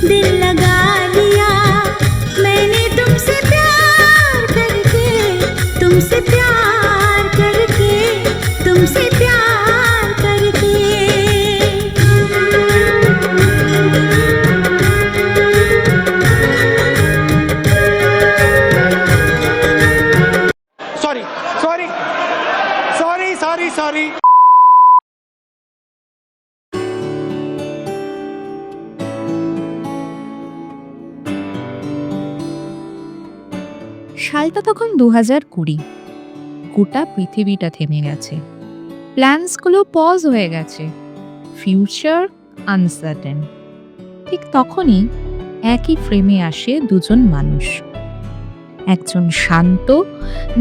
दिल लगा लिया मैंने तुमसे प्यार करके, तुमसे प्यार करके, तुमसे प्यार करके। Sorry sorry sorry sorry sorry. সালটা তখন 2020। গোটা পৃথিবীটা থেমে গেছে, প্ল্যানসগুলো পজ হয়ে গেছে, ফিউচার আনসার্টেন। ঠিক তখনই একই ফ্রেমে আসে দুজন মানুষ। একজন শান্ত,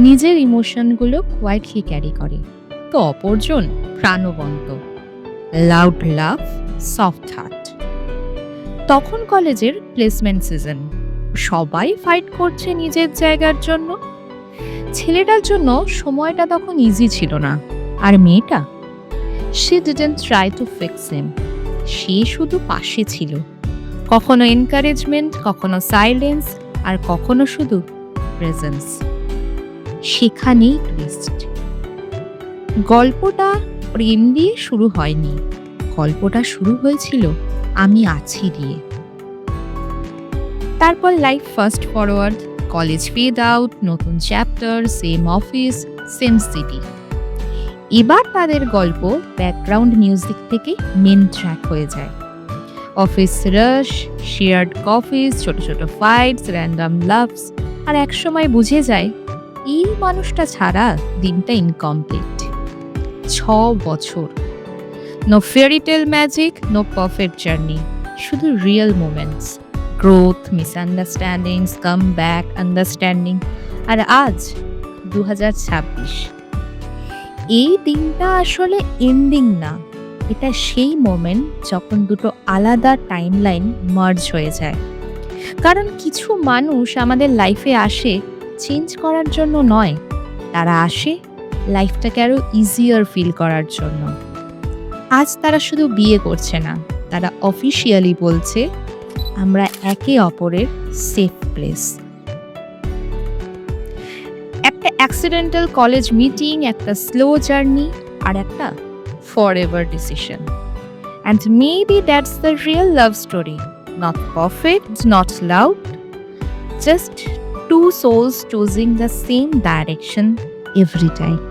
নিজের ইমোশনগুলো কোয়াইটলি ক্যারি করে, তো অপরজন প্রাণবন্ত, লাউড লাভ, সফট হার্ট। তখন কলেজের প্লেসমেন্ট সিজন, সবাই ফাইট করছে নিজের জায়গার জন্য। ছেলেটার জন্য সময়টা তখন ইজি ছিল না, আর মেয়েটা, she didn't try to fix him. সে শুধু পাশে ছিল, কখনো এনকারেজমেন্ট, কখনো সাইলেন্স, আর কখনো শুধু প্রেজেন্স। সেখানেই টুইস্ট। গল্পটা প্রেম দিয়ে শুরু হয়নি, গল্পটা শুরু হয়েছিল আমি আছি দিয়ে। তারপর life fast forward, college fade out, নতুন chapter, same office, same city. এবার তাদের গল্প ব্যাকগ্রাউন্ড মিউজিক থেকে মেন ট্র্যাক হয়ে যায়। অফিস রাশ, শেয়ার্ড কফিস, ছোট ছোট ফাইটস, র্যান্ডাম লাভস, আর একসময় বুঝে যায় এই মানুষটা ছাড়া দিনটা ইনকমপ্লিট। 6 বছর, no fairytale magic, no perfect journey, শুধু real moments, growth, misunderstandings, come back, understanding. আর আজ 2026, এই দিনটা আসলে এন্ডিং না, এটা সেই মোমেন্ট যখন দুটো আলাদা টাইমলাইন মার্জ হয়ে যায়। কারণ কিছু মানুষ আমাদের লাইফে আসে চেঞ্জ করার জন্য নয়, তারা আসে লাইফটাকে আরো ইজিয়ার ফিল করার জন্য। আজ তারা শুধু বিয়ে করছে না, তারা অফিসিয়ালি বলছে আমরা একে অপরের সেফ প্লেস। একটা অ্যাক্সিডেন্টাল কলেজ মিটিং, একটা স্লো জার্নি, আর একটা forever decision. And maybe that's the real love story. Not perfect, not loud, just two souls choosing the same direction every time.